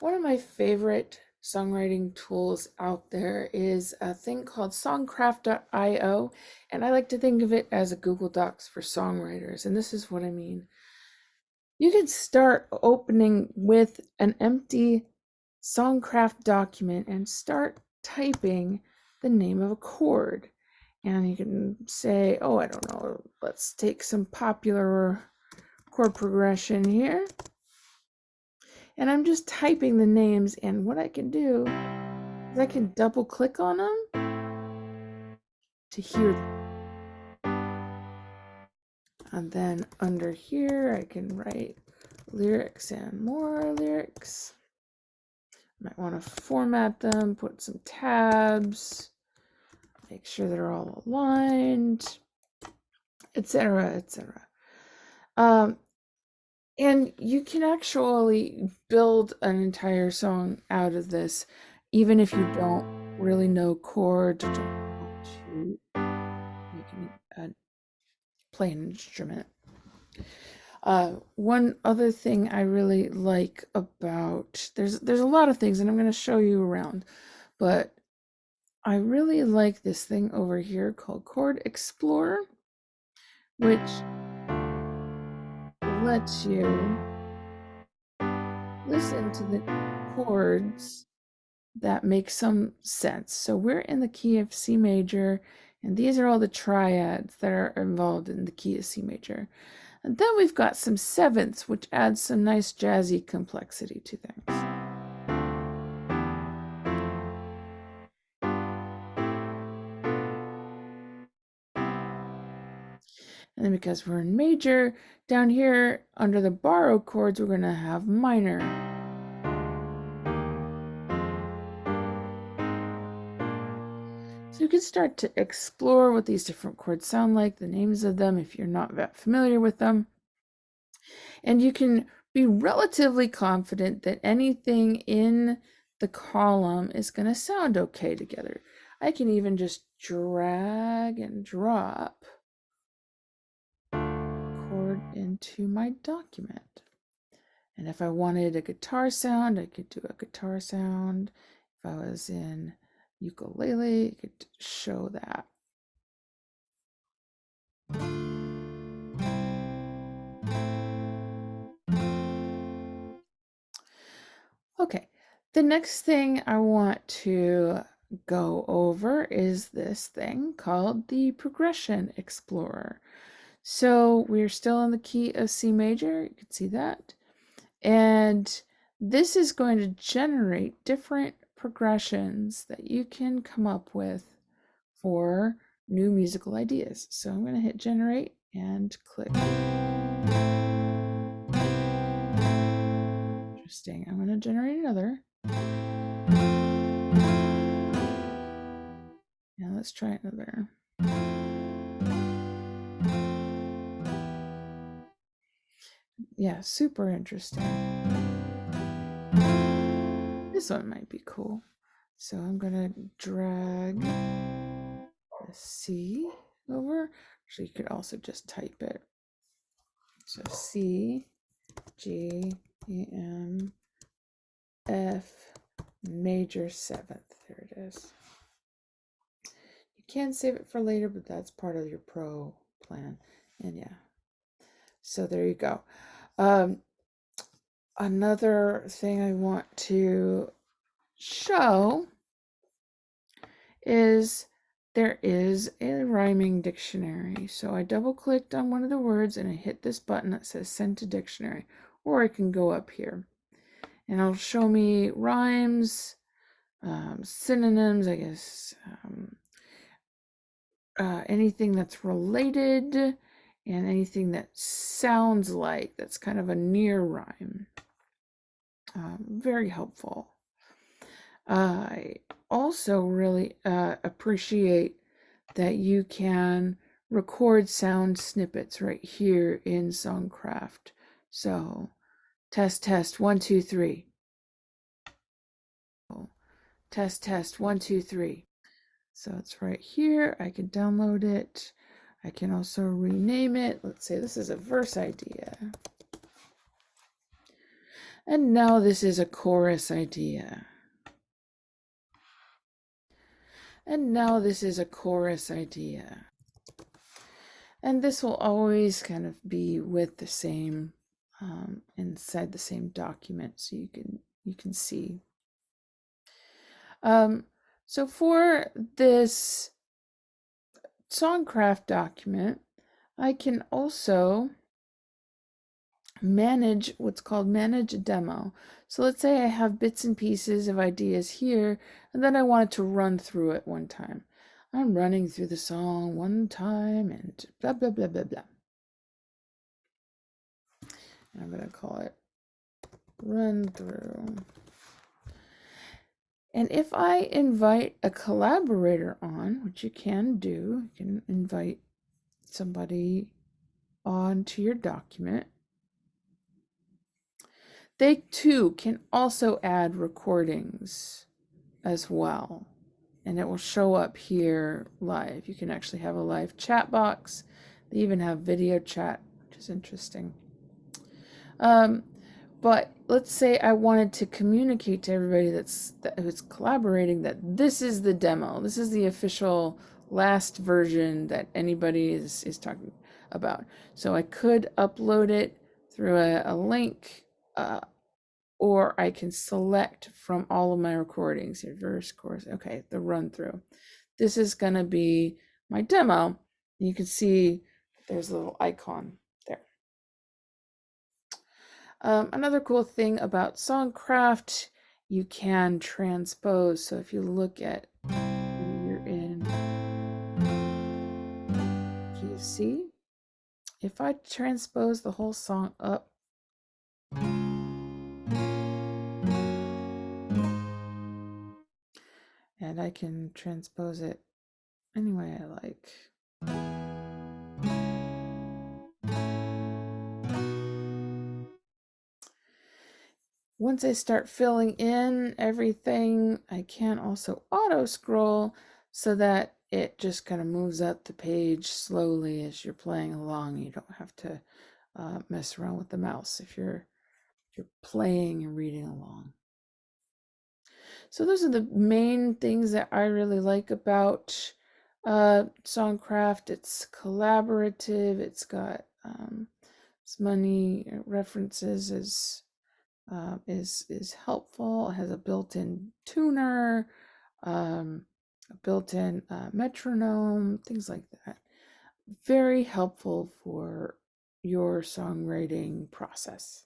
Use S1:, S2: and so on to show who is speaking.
S1: One of my favorite songwriting tools out there is a thing called songcraft.io, and I like to think of it as a Google Docs for songwriters. And this is what I mean. You can start opening with an empty Songcraft document and start typing the name of a chord. And you can say, oh, I don't know, let's take some popular chord progression here. And I'm just typing the names, and what I can do is I can double click on them to hear them. And then under here, I can write lyrics and more lyrics. Might want to format them, put some tabs, make sure they're all aligned, etc., etc. And you can actually build an entire song out of this, even if you don't really know chords or don't want to play an instrument. One other thing I really like about, there's a lot of things, and I'm going to show you around, but I really like this thing over here called Chord Explorer, which lets you listen to the chords that make some sense. So we're in the key of C major, and these are all the triads that are involved in the key of C major. And then we've got some sevenths, which adds some nice jazzy complexity to things. And then because we're in major, down here under the borrowed chords, we're going to have minor. So you can start to explore what these different chords sound like, the names of them if you're not that familiar with them. And you can be relatively confident that anything in the column is going to sound okay together. I can even just drag and drop chord into my document. And if I wanted a guitar sound, I could do a guitar sound. If I was in ukulele, I could show that. Okay, the next thing I want to go over is this thing called the Progression Explorer. So we're still in the key of C major, you can see that. And this is going to generate different progressions that you can come up with for new musical ideas. So I'm going to hit generate and click. Interesting. I'm going to generate another. Now let's try another. Yeah, super interesting. This one might be cool. So I'm going to drag the C over. So you could also just type it. So C, G, E, M, F, major seventh. There it is. You can save it for later, but that's part of your pro plan. And yeah, so there you go. Another thing I want to show is there is a rhyming dictionary. So I double clicked on one of the words and I hit this button that says send to dictionary, or I can go up here and it'll show me rhymes, synonyms, I guess, anything that's related and anything that sounds like that's kind of a near rhyme. Very helpful. I also really appreciate that you can record sound snippets right here in Songcraft. So test 1 2 3. Test 1 2 3. So it's right here. I can download it. I can also rename it. Let's say this is a verse idea. And now this is a chorus idea. And now this is a chorus idea. And this will always kind of be with the same, inside the same document, so you can see. So for this Songcraft document, I can also manage what's called manage a demo. So let's say I have bits and pieces of ideas here, and then I wanted to run through it one time. I'm running through the song one time and blah, blah, blah, blah, blah. I'm going to call it run through. And if I invite a collaborator on, which you can do, you can invite somebody onto your document, they too can also add recordings as well. And it will show up here live. You can actually have a live chat box. They even have video chat, which is interesting. But let's say I wanted to communicate to everybody who's collaborating that this is the demo. This is the official last version that anybody is talking about. So I could upload it through a link, or I can select from all of my recordings, your verse, chorus, okay, the run through. This is going to be my demo. You can see there's a little icon there. Another cool thing about Songcraft, you can transpose. So if you look at you're in key C, if I transpose the whole song up, and I can transpose it any way I like. Once I start filling in everything, I can also auto scroll so that it just kind of moves up the page slowly as you're playing along. You don't have to mess around with the mouse if you're playing and reading along. So those are the main things that I really like about Songcraft. It's collaborative. It's got as many references as is helpful. It has a built-in tuner, a built-in metronome, things like that. Very helpful for your songwriting process.